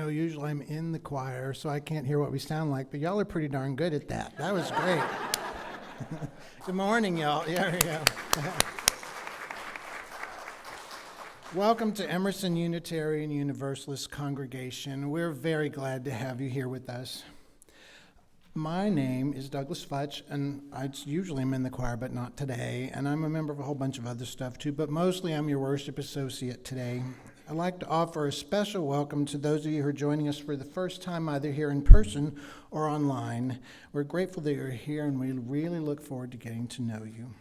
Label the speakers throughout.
Speaker 1: usually I'm in the choir, so I can't hear what we sound like, but y'all are pretty darn good at that. That was great. Good morning, y'all. Yeah, there you go. Welcome to Emerson Unitarian Universalist Congregation. We're very glad to have you here with us. My name is Douglas Futch, and I usually am in the choir, but not today, and I'm a member of a whole bunch of other stuff too, but mostly I'm your worship associate today. I'd like to offer a special welcome to those of you who are joining us for the first time, either here in person or online. We're grateful that you're here, and we really look forward to getting to know you.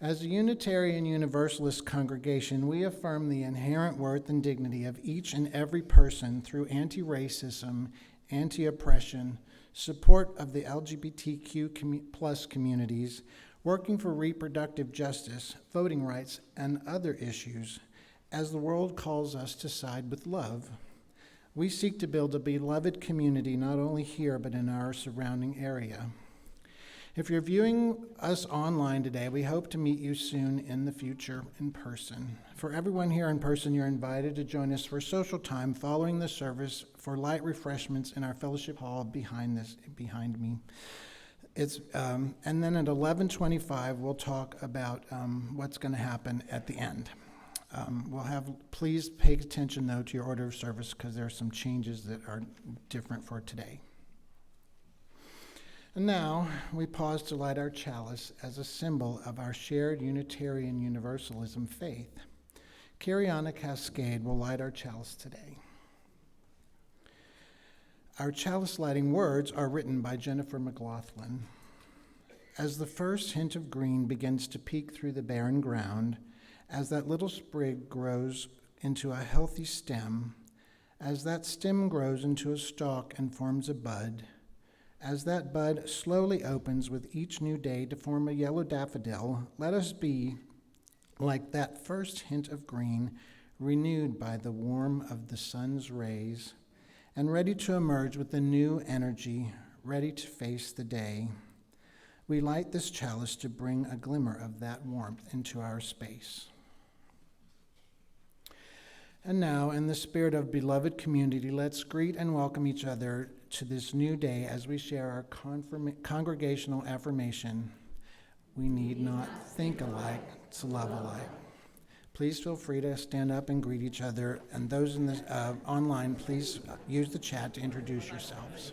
Speaker 1: As a Unitarian Universalist congregation, we affirm the inherent worth and dignity of each and every person through anti-racism, anti-oppression, support of the LGBTQ plus communities, working for reproductive justice, voting rights, and other issues. As the world calls us to side with love, we seek to build a beloved community not only here but in our surrounding area. If you're viewing us online today, we hope to meet you soon in the future in person. For everyone here in person, you're invited to join us for social time following the service for light refreshments in our fellowship hall behind me. And then at 11:25, we'll talk about what's going to happen at the end. Please pay attention, though, to your order of service because there are some changes that are different for today. And now we pause to light our chalice as a symbol of our shared Unitarian Universalism faith. Cariana Cascade will light our chalice today. Our chalice lighting words are written by Jennifer McLaughlin. As the first hint of green begins to peek through the barren ground, as that little sprig grows into a healthy stem, as that stem grows into a stalk and forms a bud, as that bud slowly opens with each new day to form a yellow daffodil, let us be like that first hint of green, renewed by the warmth of the sun's rays, and ready to emerge with a new energy, ready to face the day. We light this chalice to bring a glimmer of that warmth into our space. And now, in the spirit of beloved community, let's greet and welcome each other to this new day as we share our congregational affirmation. We need not think alike to love alike. Please feel free to stand up and greet each other. And those in the online, please use the chat to introduce yourselves.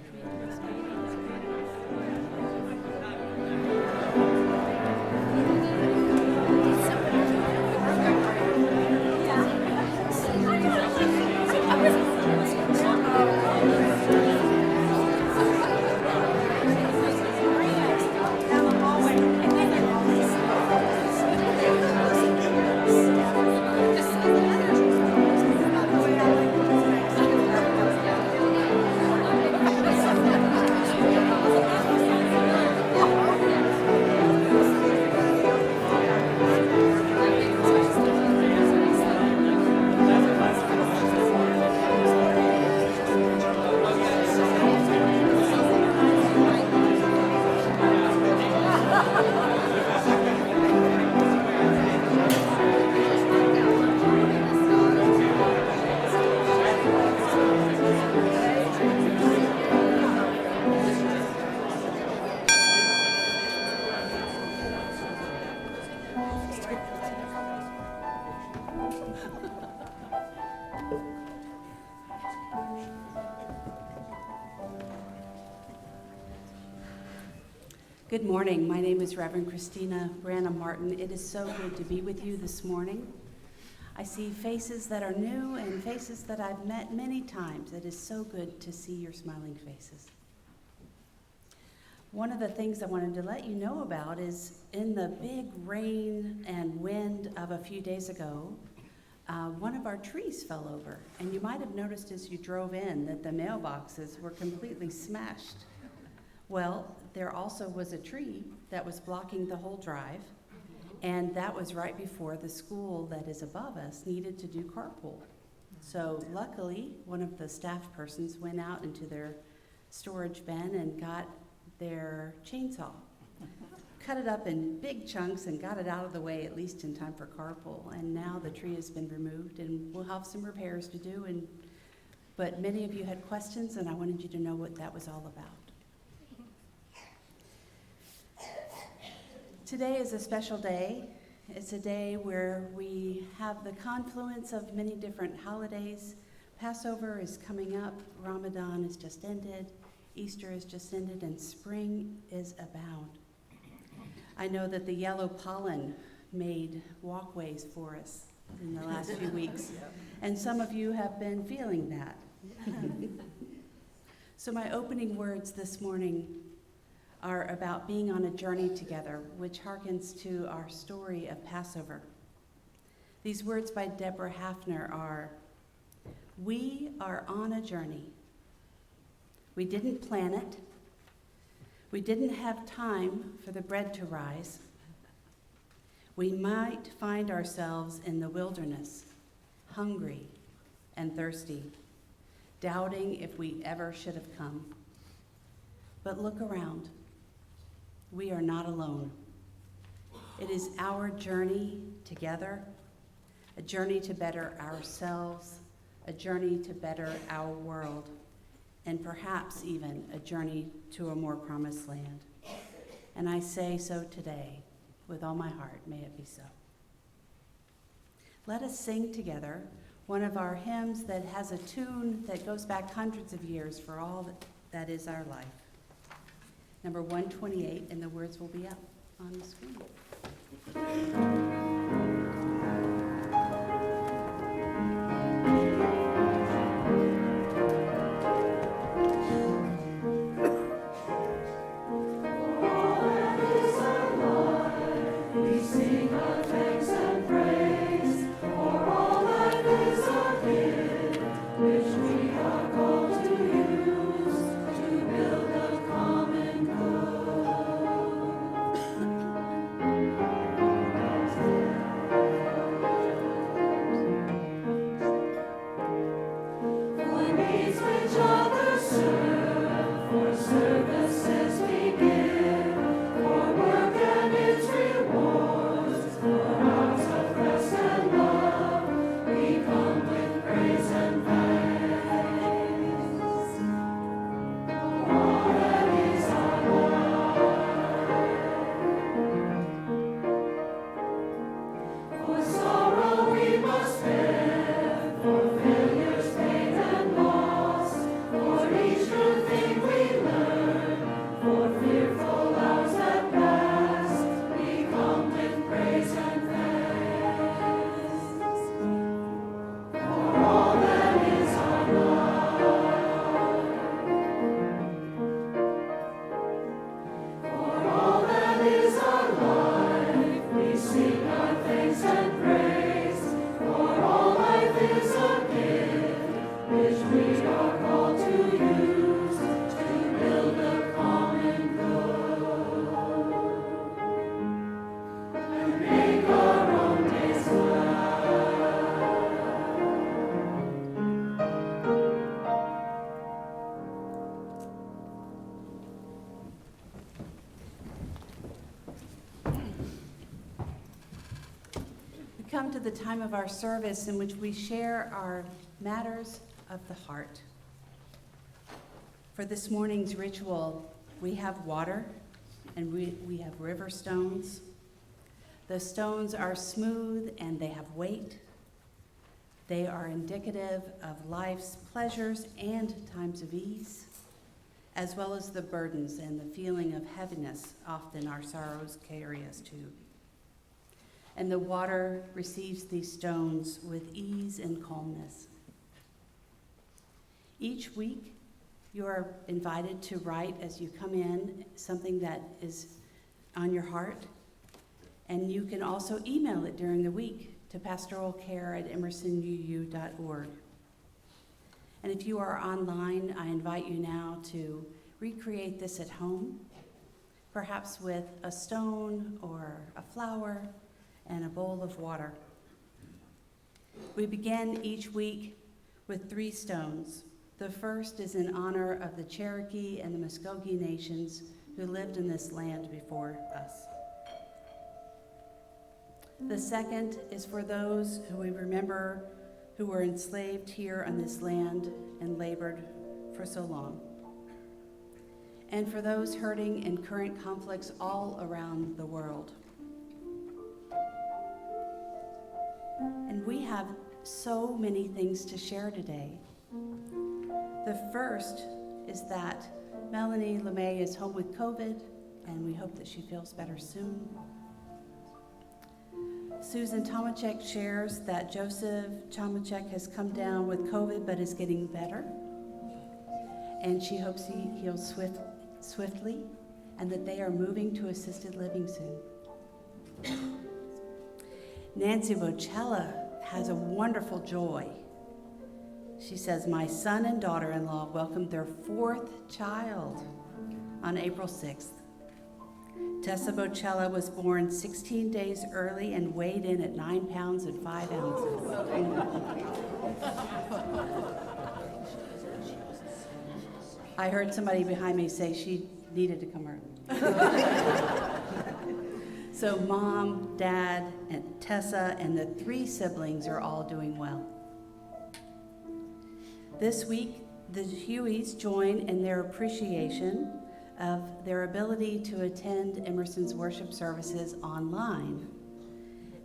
Speaker 2: Good morning. My name is Reverend Christina Branham Martin. It is so good to be with you this morning. I see faces that are new and faces that I've met many times. It is so good to see your smiling faces. One of the things I wanted to let you know about is in the big rain and wind of a few days ago, one of our trees fell over. And you might have noticed as you drove in that the mailboxes were completely smashed. Well, there also was a tree that was blocking the whole drive, and that was right before the school that is above us needed to do carpool. So luckily, one of the staff persons went out into their storage bin and got their chainsaw, cut it up in big chunks and got it out of the way at least in time for carpool. And now the tree has been removed, and we'll have some repairs to do and but many of you had questions, and I wanted you to know what that was all about. Today is a special day. It's a day where we have the confluence of many different holidays. Passover is coming up, Ramadan has just ended, Easter has just ended, and spring is abound. I know that the yellow pollen made walkways for us in the last few weeks, and some of you have been feeling that. So my opening words this morning are about being on a journey together, which harkens to our story of Passover. These words by Deborah Hafner are, "We are on a journey. We didn't plan it. We didn't have time for the bread to rise. We might find ourselves in the wilderness, hungry and thirsty, doubting if we ever should have come. But look around. We are not alone. It is our journey together, a journey to better ourselves, a journey to better our world, and perhaps even a journey to a more promised land. And I say so today, with all my heart, may it be so." Let us sing together one of our hymns that has a tune that goes back hundreds of years for all that is our life. Number 128, and the words will be up on the screen. Come to the time of our service in which we share our matters of the heart. For this morning's ritual, we have water and we have river stones. The stones are smooth and they have weight. They are indicative of life's pleasures and times of ease, as well as the burdens and the feeling of heaviness often our sorrows carry us to. And the water receives these stones with ease and calmness. Each week, you are invited to write as you come in something that is on your heart, and you can also email it during the week to pastoralcare@emersonuu.org. And if you are online, I invite you now to recreate this at home, perhaps with a stone or a flower and a bowl of water. We begin each week with 3 stones. The first is in honor of the Cherokee and the Muskogee nations who lived in this land before us. The second is for those who we remember who were enslaved here on this land and labored for so long. And for those hurting in current conflicts all around the world. And we have so many things to share today. The first is that Melanie LeMay is home with COVID, and we hope that she feels better soon. Susan Tomacek shares that Joseph Tomacek has come down with COVID but is getting better, and she hopes he heals swiftly, and that they are moving to assisted living soon. Nancy Bocella has a wonderful joy. She says, my son and daughter-in-law welcomed their 4th child on April 6th. Tessa Bocella was born 16 days early and weighed in at 9 pounds and 5 ounces. I heard somebody behind me say she needed to come early. So Mom, Dad, and Tessa, and the 3 siblings are all doing well. This week, the Hueys join in their appreciation of their ability to attend Emerson's worship services online.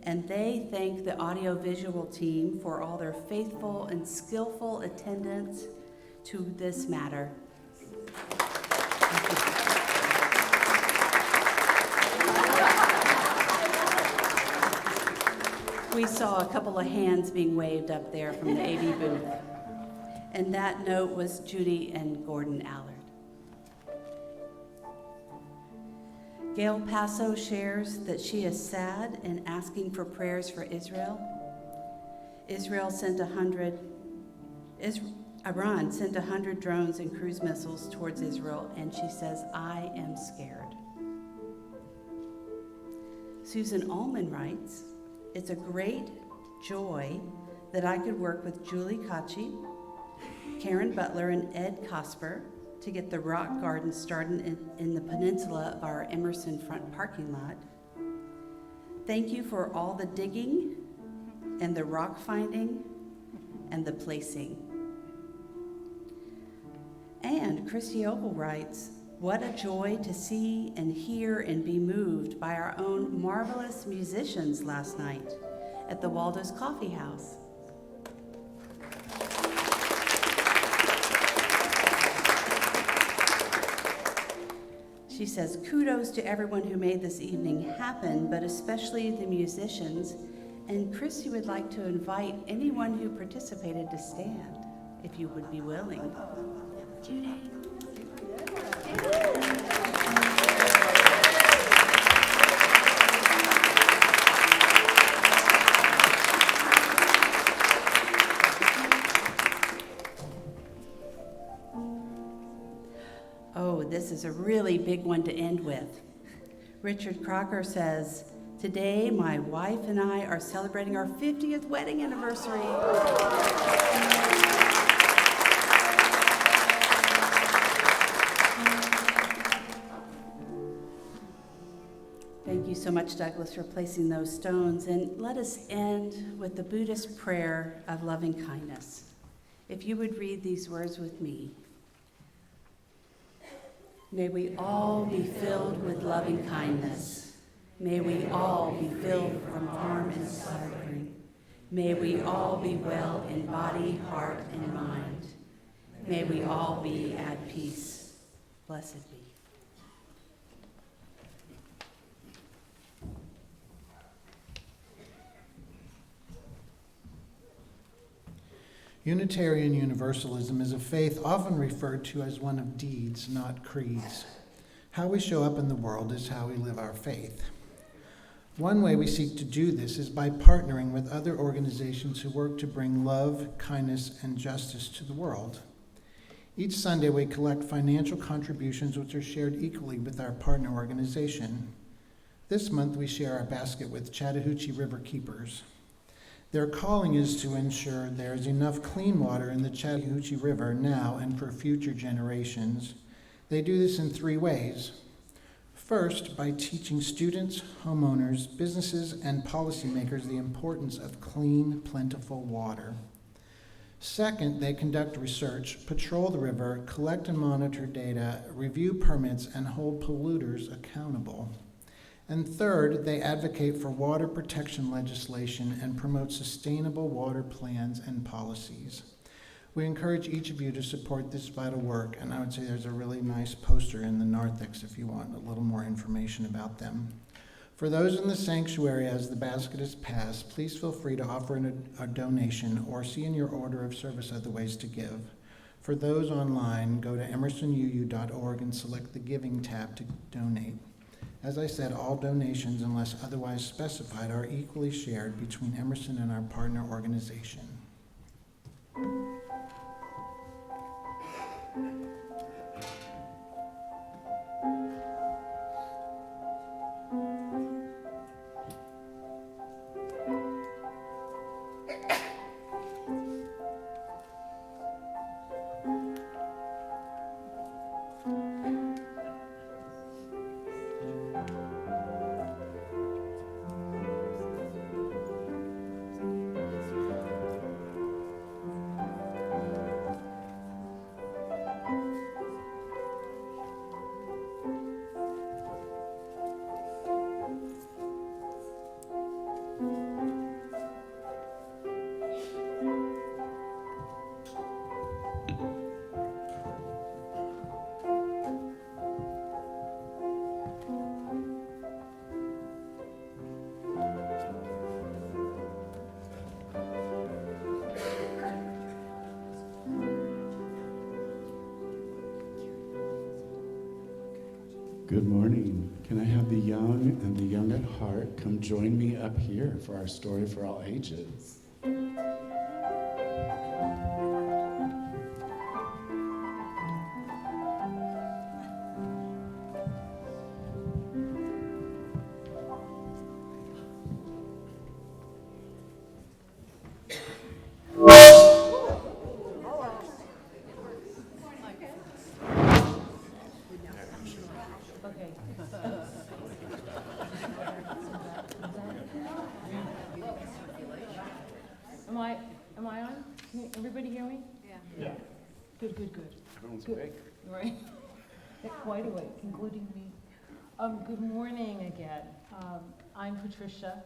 Speaker 2: And they thank the audiovisual team for all their faithful and skillful attendance to this matter. We saw a couple of hands being waved up there from the AV booth. And that note was Judy and Gordon Allard. Gail Passo shares that she is sad and asking for prayers for Israel. Iran sent 100 drones and cruise missiles towards Israel, and she says, I am scared. Susan Allman writes, it's a great joy that I could work with Julie Kachi, Karen Butler, and Ed Cosper to get the rock garden started in the peninsula of our Emerson front parking lot. Thank you for all the digging and the rock finding and the placing. And Christy Ogle writes, what a joy to see and hear and be moved by our own marvelous musicians last night at the Waldo's Coffee House. She says, kudos to everyone who made this evening happen, but especially the musicians. And Christy would like to invite anyone who participated to stand, if you would be willing. Judy. Oh, this is a really big one to end with. Richard Crocker says, today my wife and I are celebrating our 50th wedding anniversary. Thank you so much, Douglas, for placing those stones. And let us end with the Buddhist prayer of loving kindness. If you would read these words with me. May we all be filled with loving kindness. May we all be filled from harm and suffering. May we all be well in body, heart, and mind. May we all be at peace. Blessed be.
Speaker 1: Unitarian Universalism is a faith often referred to as one of deeds, not creeds. How we show up in the world is how we live our faith. One way we seek to do this is by partnering with other organizations who work to bring love, kindness, and justice to the world. Each Sunday we collect financial contributions which are shared equally with our partner organization. This month we share our basket with Chattahoochee River Keepers. Their calling is to ensure there is enough clean water in the Chattahoochee River now and for future generations. They do this in 3 ways. First, by teaching students, homeowners, businesses, and policymakers the importance of clean, plentiful water. Second, they conduct research, patrol the river, collect and monitor data, review permits, and hold polluters accountable. And third, they advocate for water protection legislation and promote sustainable water plans and policies. We encourage each of you to support this vital work, and I would say there's a really nice poster in the narthex if you want a little more information about them. For those in the sanctuary, as the basket is passed, please feel free to offer a donation or see in your order of service other ways to give. For those online, go to emersonuu.org and select the Giving tab to donate. As I said, all donations, unless otherwise specified, are equally shared between Emerson and our partner organization.
Speaker 3: Good morning. Can I have the young and the young at heart come join me up here for our story for all ages?
Speaker 4: Am I on? Can everybody hear me?
Speaker 3: Yeah.
Speaker 4: Good.
Speaker 3: Everyone's
Speaker 4: Good.
Speaker 3: awake.
Speaker 4: Right. They're quite awake, including me. Good morning again. I'm Patricia,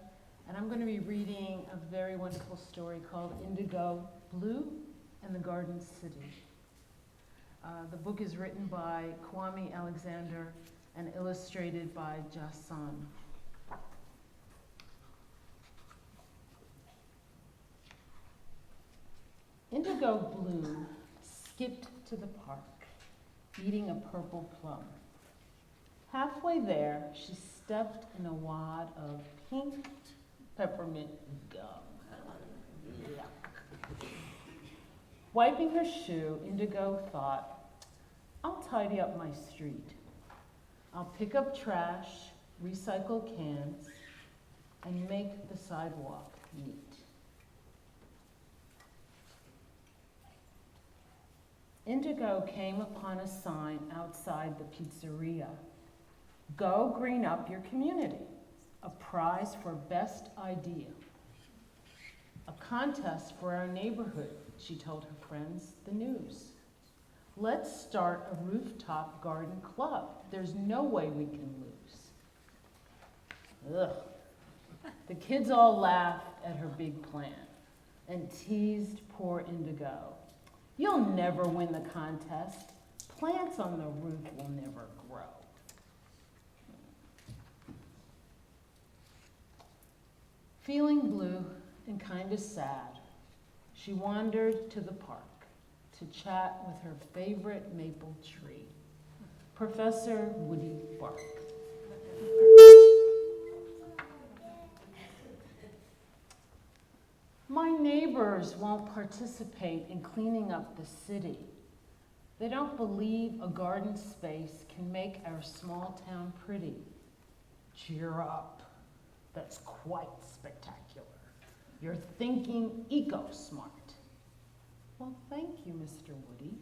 Speaker 4: and I'm going to be reading a very wonderful story called Indigo Blue and the Garden City. The book is written by Kwame Alexander and illustrated by Jason. Indigo Blue skipped to the park, eating a purple plum. Halfway there, she stepped in a wad of pink peppermint gum. Yuck. Wiping her shoe, Indigo thought, I'll tidy up my street. I'll pick up trash, recycle cans, and make the sidewalk neat. Indigo came upon a sign outside the pizzeria. Go green up your community. A prize for best idea. A contest for our neighborhood, she told her friends, the news. Let's start a rooftop garden club. There's no way we can lose. Ugh. The kids all laughed at her big plan and teased poor Indigo. You'll never win the contest. Plants on the roof will never grow. Feeling blue and kind of sad, she wandered to the park to chat with her favorite maple tree, Professor Woody Bark. My neighbors won't participate in cleaning up the city. They don't believe a garden space can make our small town pretty. Cheer up. That's quite spectacular. You're thinking eco-smart. Well, thank you, Mr. Woody,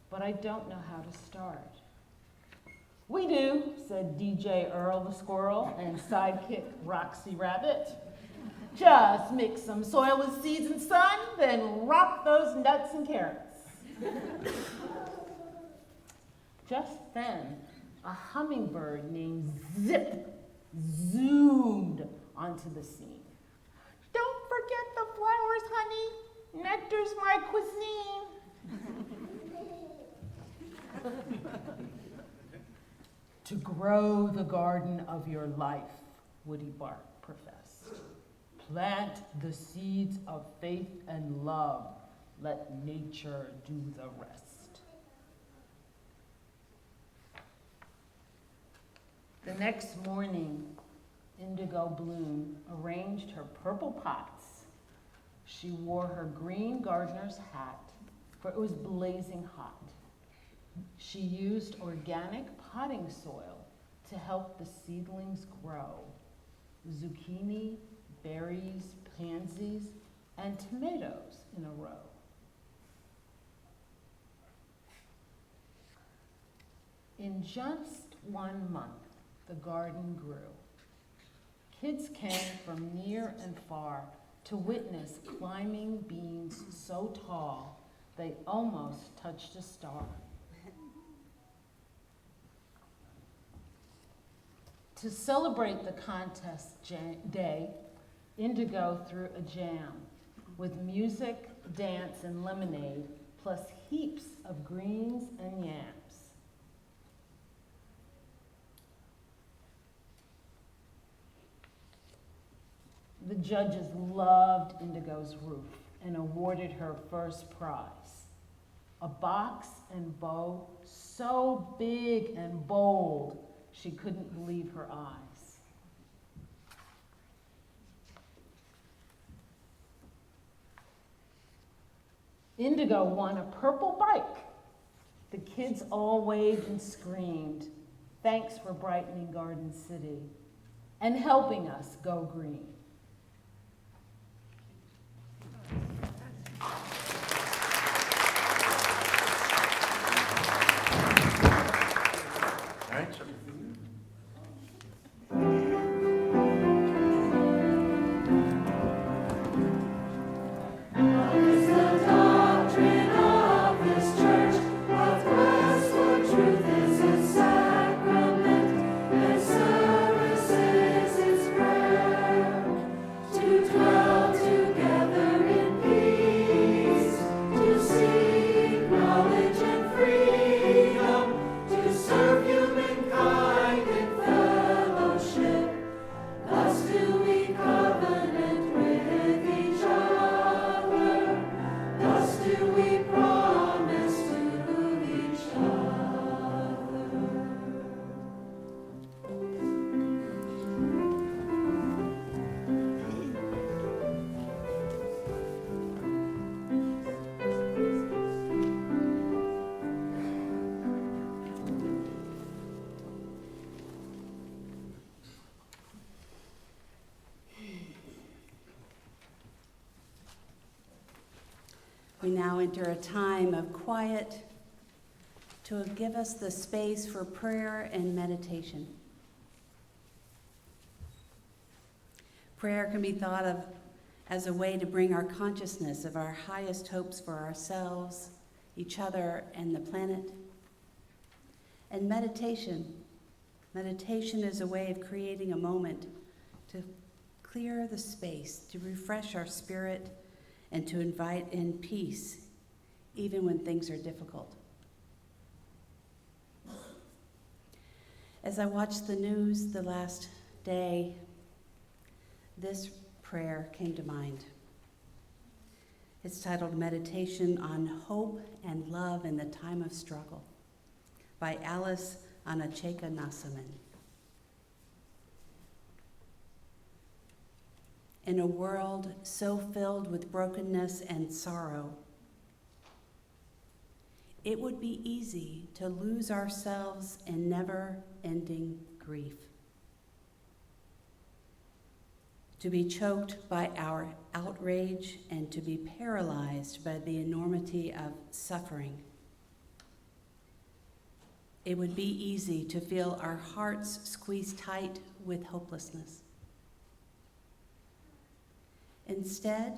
Speaker 4: but I don't know how to start. We do, said DJ Earl the squirrel and sidekick Roxy Rabbit. Just mix some soil with seeds and sun, then rock those nuts and carrots. Just then, a hummingbird named Zip zoomed onto the scene. Don't forget the flowers, honey. Nectar's my cuisine. To grow the garden of your life, Woody Bark professed. Plant the seeds of faith and love. Let nature do the rest. The next morning, Indigo Bloom arranged her purple pots. She wore her green gardener's hat, for it was blazing hot. She used organic potting soil to help the seedlings grow. Zucchini, berries, pansies, and tomatoes in a row. In just 1 month, the garden grew. Kids came from near and far to witness climbing beans so tall they almost touched a star. To celebrate the contest day, Indigo threw a jam with music, dance, and lemonade, plus heaps of greens and yams. The judges loved Indigo's roof and awarded her first prize, a box and bow so big and bold she couldn't believe her eyes. Indigo won a purple bike. The kids all waved and screamed, "Thanks for brightening Garden City and helping us go green."
Speaker 2: We now enter a time of quiet to give us the space for prayer and meditation. Prayer can be thought of as a way to bring our consciousness of our highest hopes for ourselves, each other, and the planet. And meditation is a way of creating a moment to clear the space, to refresh our spirit, and to invite in peace, even when things are difficult. As I watched the news the last day, this prayer came to mind. It's titled Meditation on Hope and Love in the Time of Struggle by Alice Anacheka-Nassaman. In a world so filled with brokenness and sorrow, it would be easy to lose ourselves in never-ending grief, to be choked by our outrage and to be paralyzed by the enormity of suffering. It would be easy to feel our hearts squeezed tight with hopelessness. Instead,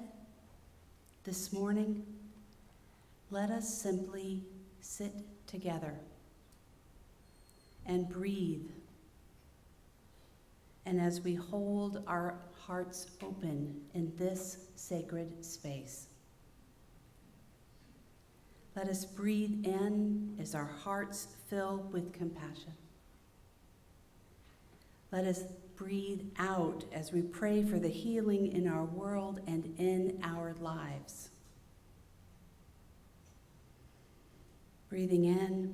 Speaker 2: this morning, let us simply sit together and breathe. And as we hold our hearts open in this sacred space, let us breathe in as our hearts fill with compassion. Let us breathe out as we pray for the healing in our world and in our lives. Breathing in,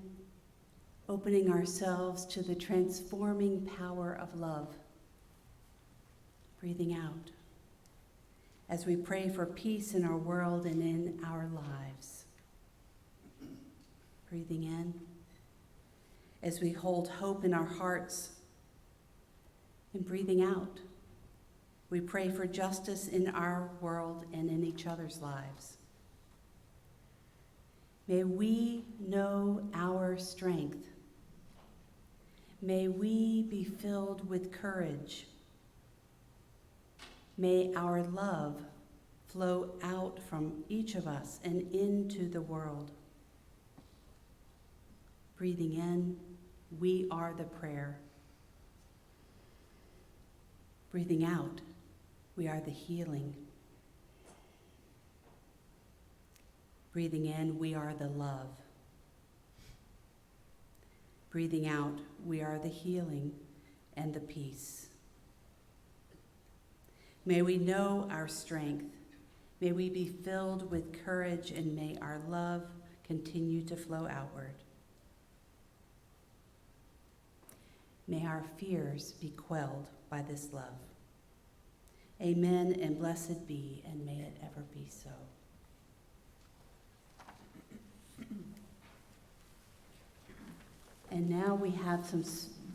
Speaker 2: opening ourselves to the transforming power of love. Breathing out as we pray for peace in our world and in our lives. Breathing in as we hold hope in our hearts. And breathing out, we pray for justice in our world and in each other's lives. May we know our strength. May we be filled with courage. May our love flow out from each of us and into the world. Breathing in, we are the prayer. Breathing out, we are the healing. Breathing in, we are the love. Breathing out, we are the healing and the peace. May we know our strength. May we be filled with courage, and may our love continue to flow outward. May our fears be quelled by this love. Amen, and blessed be, and may it ever be so. And now we have some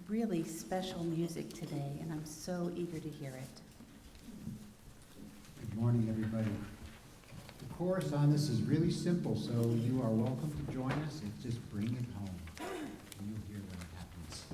Speaker 2: really special music today, and I'm so eager to hear it.
Speaker 5: Good morning, everybody. The chorus on this is really simple, so you are welcome to join us. It's just Bring It Home. And you'll hear when it happens.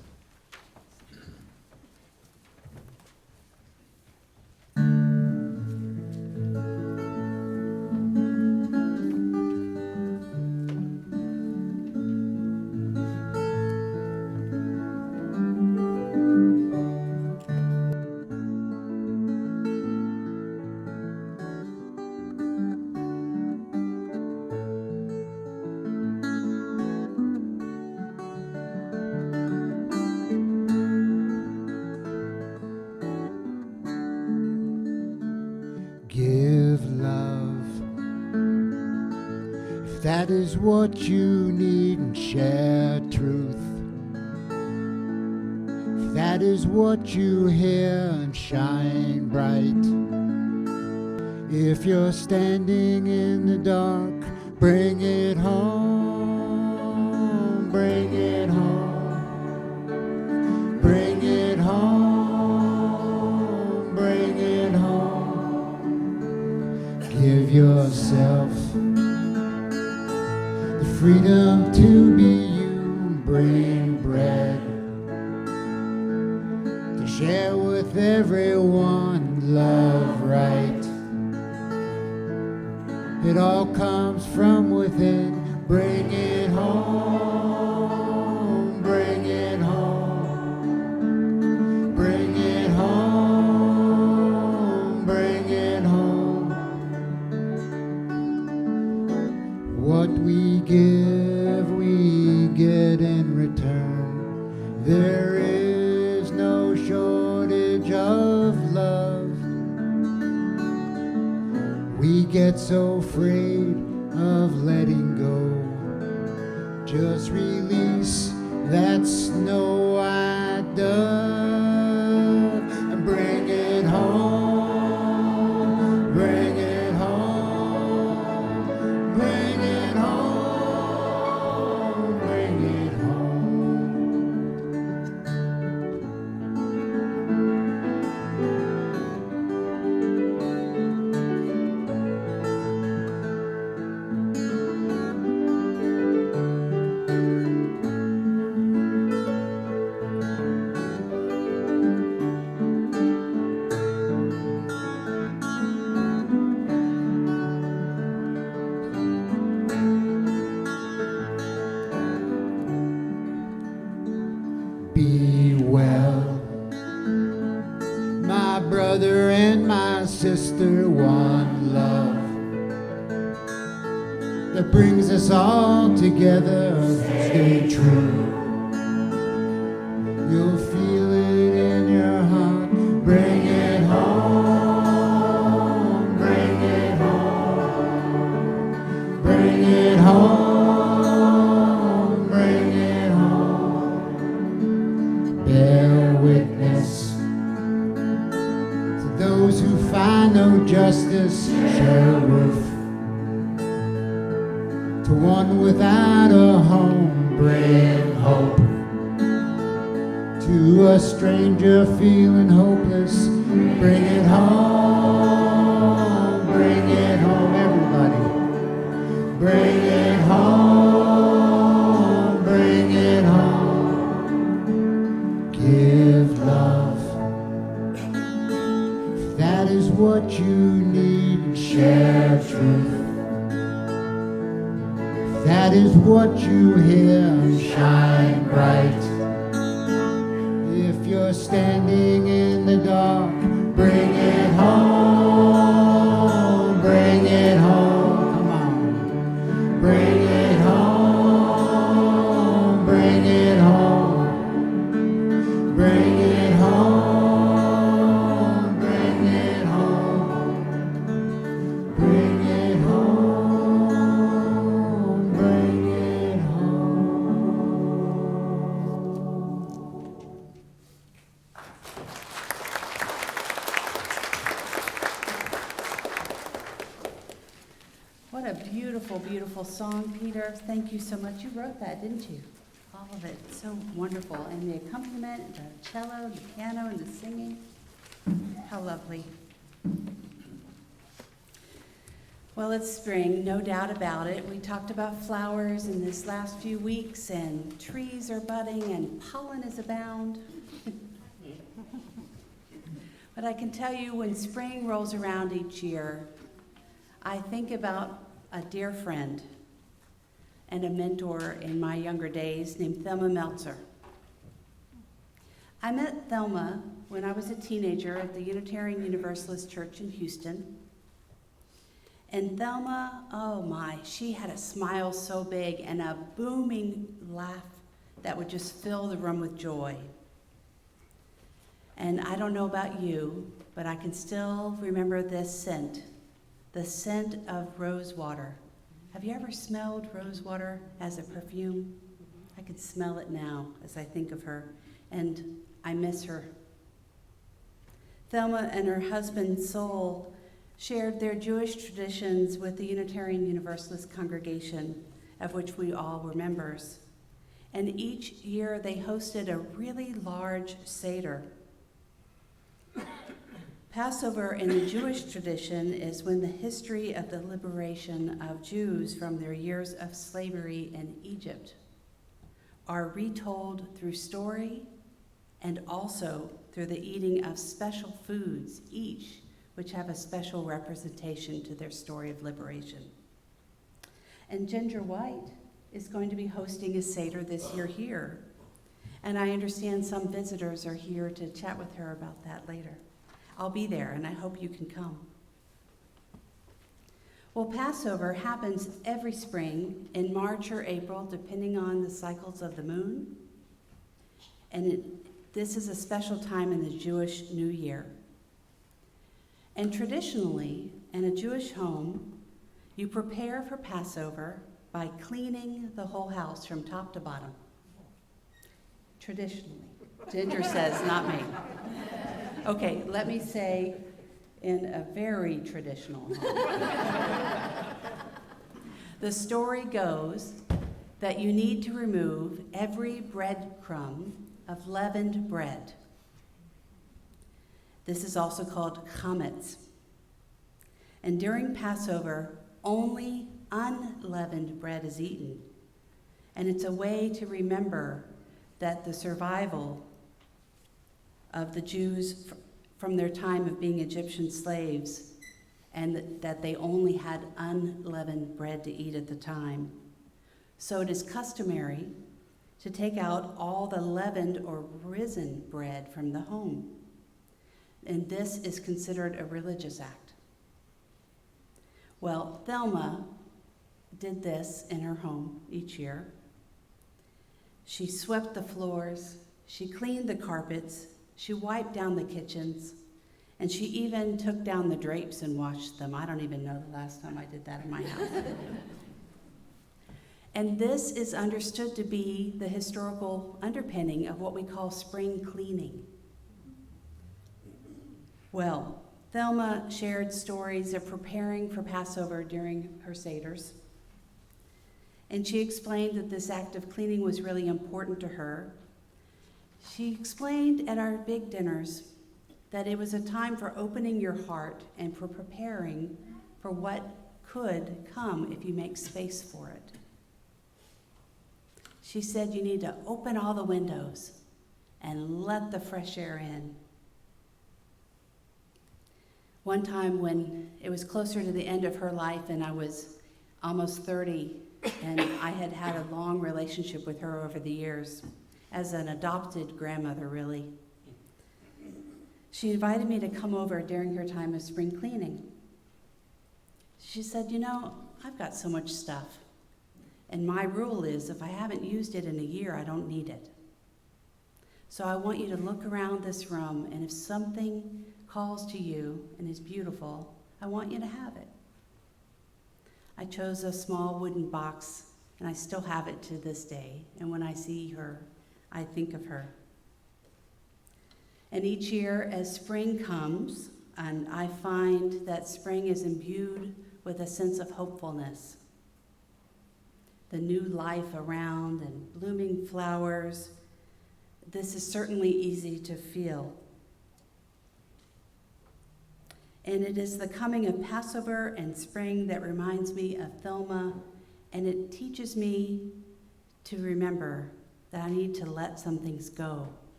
Speaker 5: Give love, if that is what you need, and share truth, if that is what you hear, and shine bright. If you're standing in the dark, bring it home, bring it home, bring it home, bring it home. Give yourself the freedom to be you. Bring bread to share with everyone. Love right. It all comes from within. Bring it home, bring it home, bring it home, bring it home. What we give, we get in return. There is no shortage of love. We get so afraid of letting go. Just release that snow-white dove and bring it home, bring it home, bring it home, bring it home. brother and my sister, one love that brings us all together. Stay true. You'll feel it in your heart. Bring it home. Bring it home. Bring it home. Bring it home. Bear witness to those who find no justice. Share a roof to one without a home. Bring hope to a stranger feeling hopeless. Bring it home. Bring it home, everybody. Bring it home. Bring it home. Give love. If that is what you need. Share truth. That is what you hear. Shine bright. If you're standing in the dark, bring it home. Bring it home. Come on. Bring it home. Bring it home. Bring it home. Bring it home. Bring it home. Bring it home.
Speaker 2: What a beautiful, beautiful song, Peter. Thank you so much. You wrote that, didn't you? All of it. So wonderful. And the accompaniment, the cello, the piano, and the singing. How lovely. Well, it's spring, no doubt about it. We talked about flowers in this last few weeks, and trees are budding, and pollen is abound. But I can tell you, when spring rolls around each year, I think about a dear friend and a mentor in my younger days named Thelma Meltzer. I met Thelma when I was a teenager at the Unitarian Universalist Church in Houston. And Thelma, oh my, she had a smile so big and a booming laugh that would just fill the room with joy. And I don't know about you, but I can still remember this scent, the scent of rose water. Have you ever smelled rose water as a perfume? I can smell it now as I think of her, and I miss her. Thelma and her husband, Sol, shared their Jewish traditions with the Unitarian Universalist congregation, of which we all were members. And each year they hosted a really large Seder. Passover in the Jewish tradition is when the history of the liberation of Jews from their years of slavery in Egypt are retold through story and also through the eating of special foods, each which have a special representation to their story of liberation. And Ginger White is going to be hosting a Seder this year here. And I understand some visitors are here to chat with her about that later. I'll be there, and I hope you can come. Well, Passover happens every spring in March or April, depending on the cycles of the moon. And this is a special time in the Jewish New Year. And traditionally, in a Jewish home, you prepare for Passover by cleaning the whole house from top to bottom. Traditionally. Ginger says, not me. Okay, let me say, in a very traditional home. The story goes that you need to remove every breadcrumb of leavened bread. This is also called chametz. And during Passover, only unleavened bread is eaten. And it's a way to remember that the survival of the Jews from their time of being Egyptian slaves, and that they only had unleavened bread to eat at the time. So it is customary to take out all the leavened or risen bread from the home. and this is considered a religious act. Well, Thelma did this in her home each year. She swept the floors, she cleaned the carpets, she wiped down the kitchens, and she even took down the drapes and washed them. I don't even know the last time I did that in my house. And this is understood to be the historical underpinning of what we call spring cleaning. Well, Thelma shared stories of preparing for Passover during her Seders. And she explained that this act of cleaning was really important to her. She explained at our big dinners that it was a time for opening your heart and for preparing for what could come if you make space for it. She said you need to open all the windows and let the fresh air in. One time when it was closer to the end of her life and I was almost 30, and I had had a long relationship with her over the years, as an adopted grandmother, really. She invited me to come over during her time of spring cleaning. She said, you know, I've got so much stuff, and my rule is if I haven't used it in a year, I don't need it. So I want you to look around this room, and if something calls to you and is beautiful, I want you to have it. I chose a small wooden box, and I still have it to this day. And when I see her, I think of her. And each year as spring comes, and I find that spring is imbued with a sense of hopefulness. The new life around and blooming flowers, this is certainly easy to feel. And it is the coming of Passover and spring that reminds me of Thelma, and it teaches me to remember that I need to let some things go,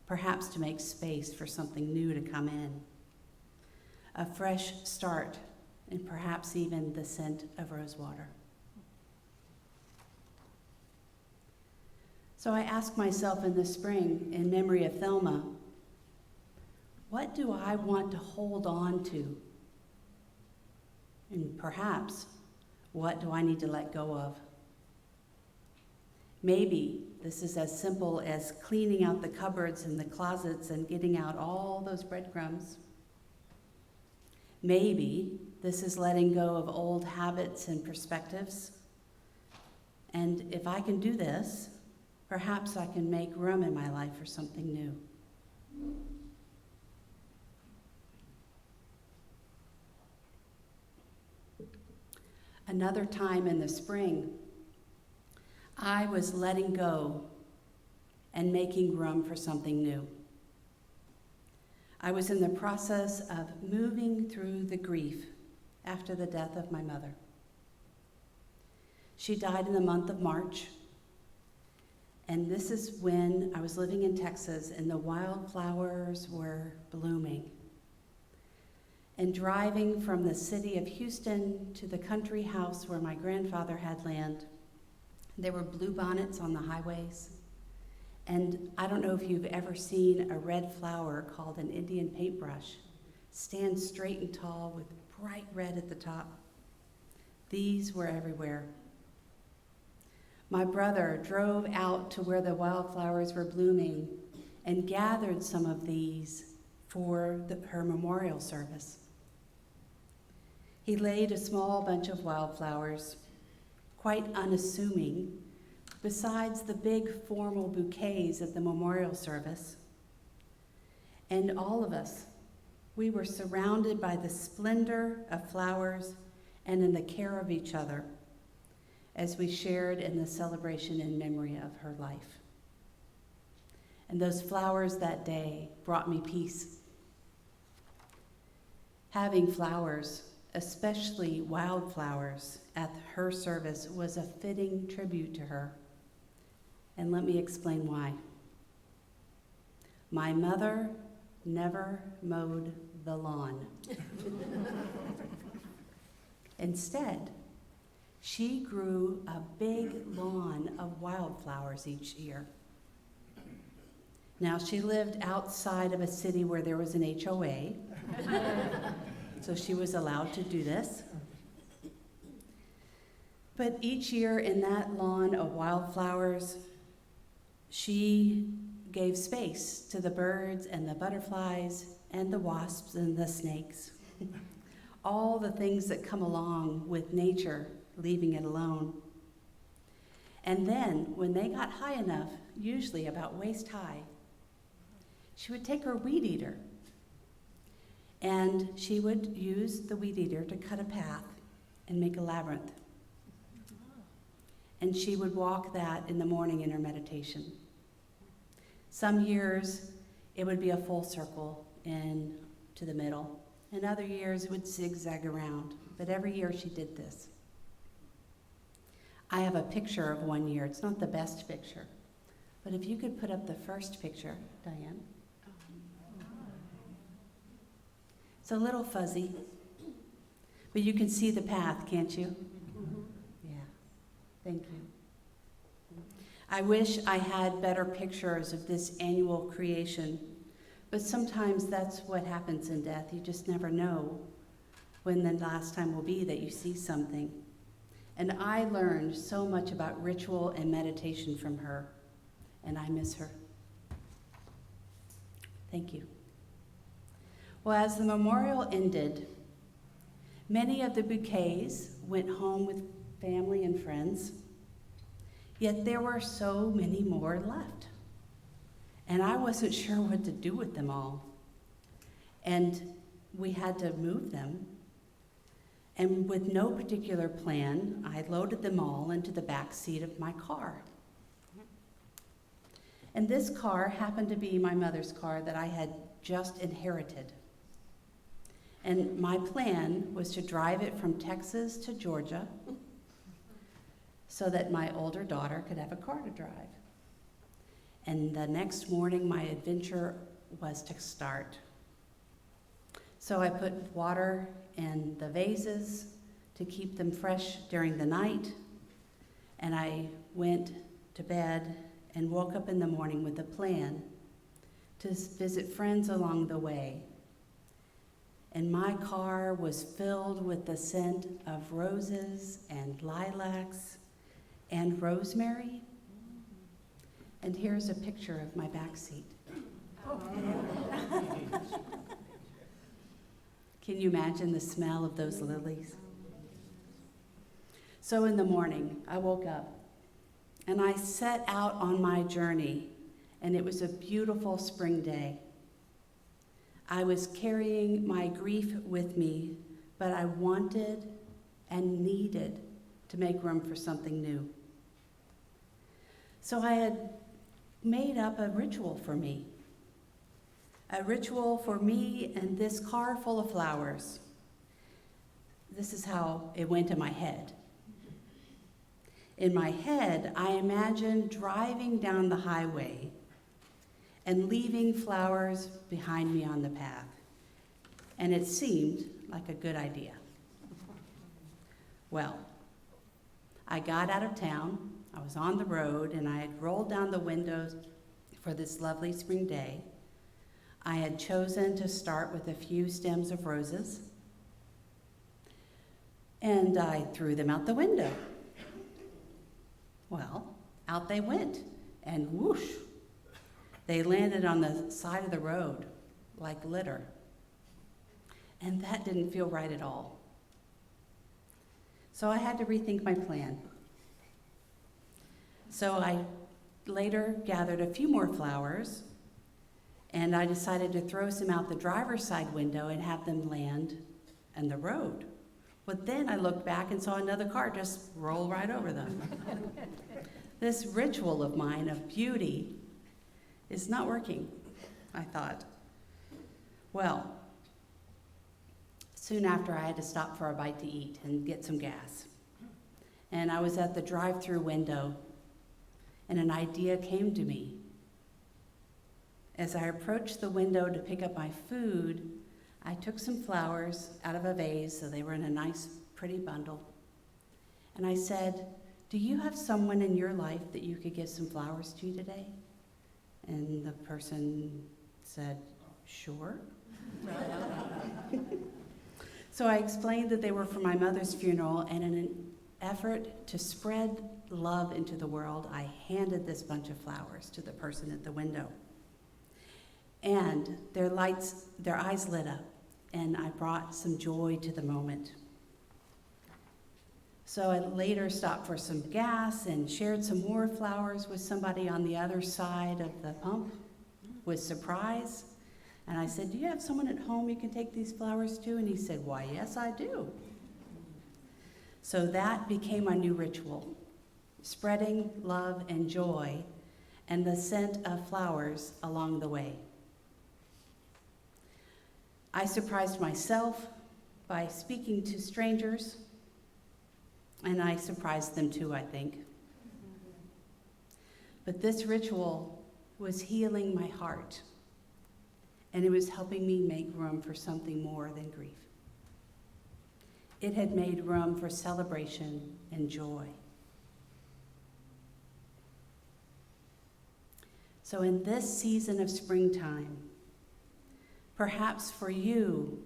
Speaker 2: perhaps to make space for something new to come in. A fresh start, and perhaps even the scent of rosewater. So I ask myself in the spring, in memory of Thelma, what do I want to hold on to? And perhaps, what do I need to let go of? Maybe this is as simple as cleaning out the cupboards and the closets and getting out all those breadcrumbs. Maybe this is letting go of old habits and perspectives. And if I can do this, perhaps I can make room in my life for something new. Another time in the spring, I was letting go and making room for something new. I was in the process of moving through the grief after the death of my mother. She died in the month of March, and this is when I was living in Texas and the wildflowers were blooming. And driving from the city of Houston to the country house where my grandfather had land, there were bluebonnets on the highways. And I don't know if you've ever seen a red flower called an Indian paintbrush stand straight and tall with bright red at the top. These were everywhere. My brother drove out to where the wildflowers were blooming and gathered some of these for her memorial service. He laid a small bunch of wildflowers, quite unassuming, besides the big formal bouquets at the memorial service. And all of us, we were surrounded by the splendor of flowers and in the care of each other as we shared in the celebration in memory of her life. And those flowers that day brought me peace. Having flowers, especially wildflowers, at her service was a fitting tribute to her. And let me explain why. My mother never mowed the lawn. Instead, she grew a big lawn of wildflowers each year. Now, she lived outside of a city where there was an HOA, so she was allowed to do this. But each year in that lawn of wildflowers, she gave space to the birds and the butterflies and the wasps and the snakes. All the things that come along with nature, leaving it alone. And then, when they got high enough, usually about waist high, she would take her weed eater, and she would use the weed eater to cut a path and make a labyrinth. And she would walk that in the morning in her meditation. Some years, it would be a full circle in to the middle. And other years, it would zigzag around. But every year she did this. I have a picture of one year. It's not the best picture. But if you could put up the first picture, Diane. It's a little fuzzy. But you can see the path, can't you? Yeah. Thank you. I wish I had better pictures of this annual creation. But sometimes that's what happens in death. You just never know when the last time will be that you see something. And I learned so much about ritual and meditation from her, and I miss her. Thank you. Well, as the memorial ended, many of the bouquets went home with family and friends, yet there were so many more left. And I wasn't sure what to do with them all. And we had to move them. And with no particular plan, I loaded them all into the back seat of my car. And this car happened to be my mother's car that I had just inherited. And my plan was to drive it from Texas to Georgia so that my older daughter could have a car to drive. And the next morning, my adventure was to start. So I put water in the vases to keep them fresh during the night, and I went to bed and woke up in the morning with a plan to visit friends along the way. And my car was filled with the scent of roses and lilacs and rosemary. And here's a picture of my back seat. Can you imagine the smell of those lilies? So in the morning, I woke up and I set out on my journey, and it was a beautiful spring day. I was carrying my grief with me, but I wanted and needed to make room for something new. So I had made up a ritual for me. A ritual for me and this car full of flowers. This is how it went in my head. In my head, I imagined driving down the highway and leaving flowers behind me on the path. And it seemed like a good idea. Well, I got out of town, I was on the road, and I had rolled down the windows for this lovely spring day. I had chosen to start with a few stems of roses, and I threw them out the window. Well, out they went, and whoosh, they landed on the side of the road like litter. And that didn't feel right at all. So I had to rethink my plan. So I later gathered a few more flowers, and I decided to throw some out the driver's side window and have them land on the road. But then I looked back and saw another car just roll right over them. This ritual of mine of beauty is not working, I thought. Well, soon after I had to stop for a bite to eat and get some gas. And I was at the drive-through window, and an idea came to me. As I approached the window to pick up my food, I took some flowers out of a vase, so they were in a nice, pretty bundle. And I said, "Do you have someone in your life that you could give some flowers to today?" And the person said, sure. So I explained that they were for my mother's funeral, and in an effort to spread love into the world, I handed this bunch of flowers to the person at the window. And their eyes lit up, and I brought some joy to the moment. So I later stopped for some gas and shared some more flowers with somebody on the other side of the pump with surprise. And I said, do you have someone at home you can take these flowers to? And he said, why, yes, I do. So that became our new ritual, spreading love and joy and the scent of flowers along the way. I surprised myself by speaking to strangers, and I surprised them too, I think. But this ritual was healing my heart, and it was helping me make room for something more than grief. It had made room for celebration and joy. So in this season of springtime, perhaps for you,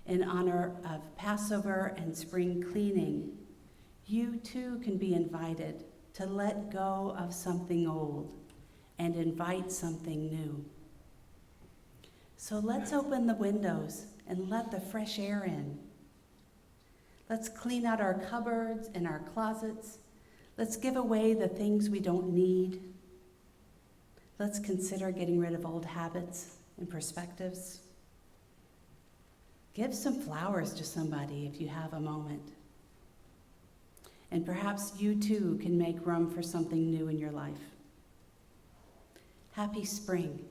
Speaker 2: in honor of Passover and spring cleaning, you too can be invited to let go of something old and invite something new. So let's open the windows and let the fresh air in. Let's clean out our cupboards and our closets. Let's give away the things we don't need. Let's consider getting rid of old habits and perspectives. Give some flowers to somebody if you have a moment. And perhaps you too can make room for something new in your life. Happy spring.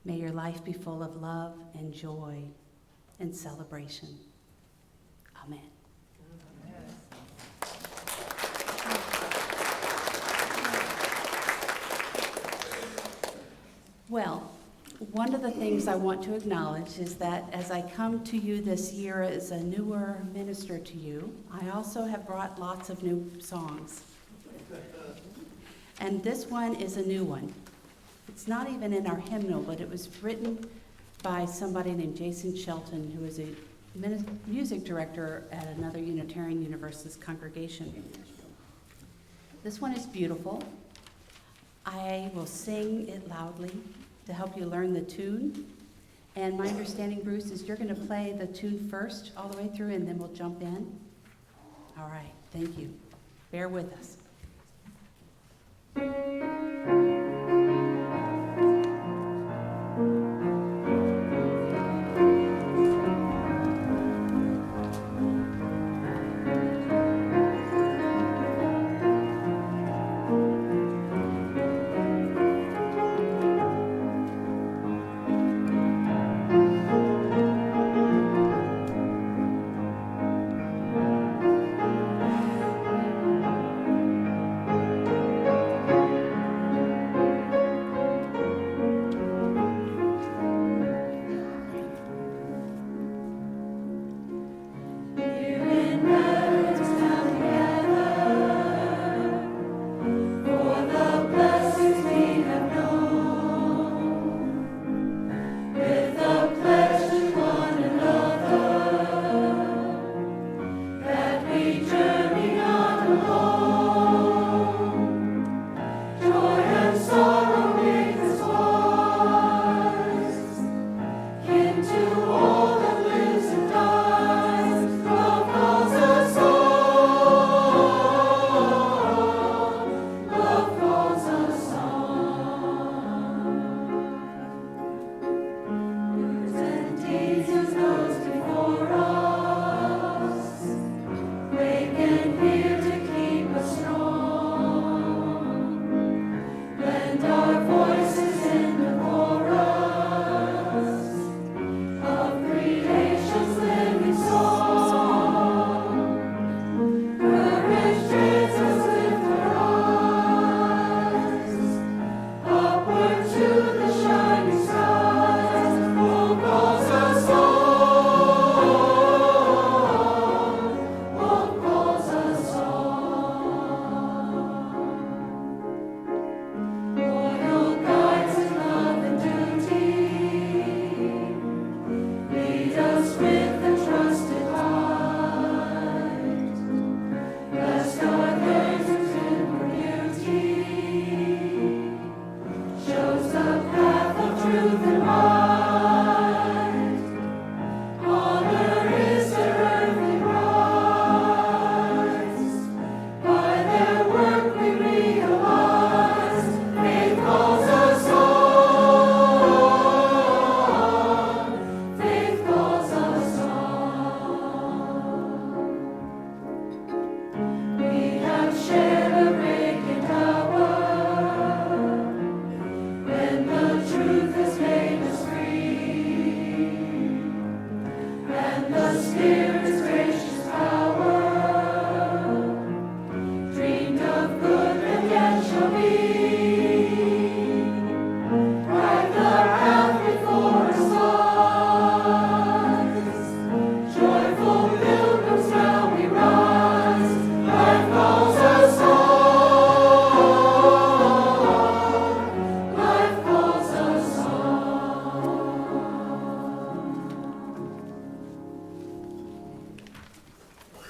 Speaker 2: May your life be full of love and joy and celebration. Amen. Well, one of the things I want to acknowledge is that as I come to you this year as a newer minister to you, I also have brought lots of new songs. And this one is a new one. It's not even in our hymnal, but it was written by somebody named Jason Shelton, who is a music director at another Unitarian Universalist congregation. This one is beautiful. I will sing it loudly to help you learn the tune. And my understanding, Bruce, is you're going to play the tune first all the way through, and then we'll jump in. All right, thank you. Bear with us.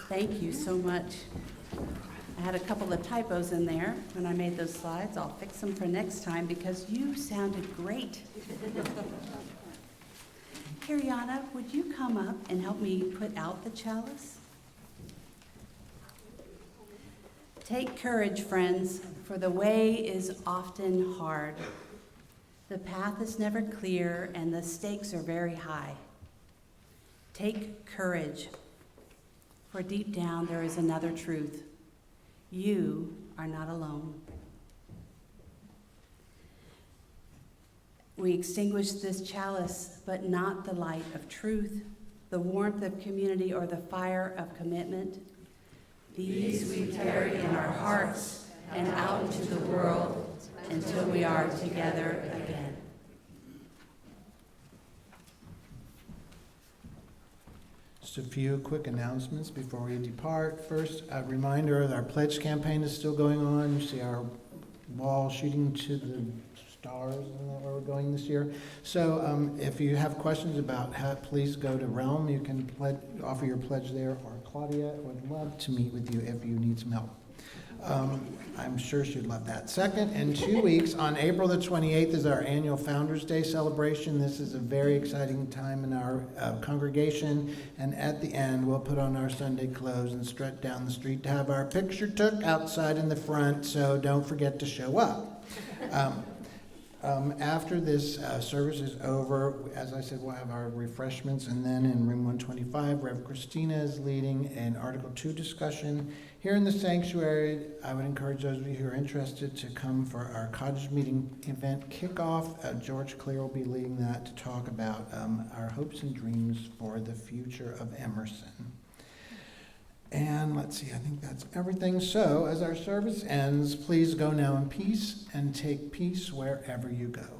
Speaker 2: Thank you so much. I had a couple of typos in there when I made those slides. I'll fix them for next time because you sounded great. Kiriana, would you come up and help me put out the chalice? Take courage, friends, for the way is often hard. The path is never clear and the stakes are very high. Take courage, for deep down there is another truth. You are not alone. We extinguish this chalice, but not the light of truth, the warmth of community, or the fire of commitment. These we carry in our hearts and out into the world until we are together again.
Speaker 1: Just a few quick announcements before we depart. First, a reminder that our pledge campaign is still going on. You see our wall shooting to the stars, isn't that where we're going this year? So if you have questions about how, please go to Realm. You can offer your pledge there, or Claudia would love to meet with you if you need some help. I'm sure she'd love that. Second, in 2 weeks, on April the 28th, is our annual Founders Day celebration. This is a very exciting time in our congregation, and at the end, we'll put on our Sunday clothes and strut down the street to have our picture took outside in the front, so don't forget to show up. After this service is over, as I said, we'll have our refreshments, and then in room 125, Rev. Christina is leading an Article 2 discussion. Here in the sanctuary, I would encourage those of you who are interested to come for our cottage meeting event kickoff. George Clear will be leading that to talk about our hopes and dreams for the future of Emerson. And let's see, I think that's everything. So as our service ends, please go now in peace and take peace wherever you go.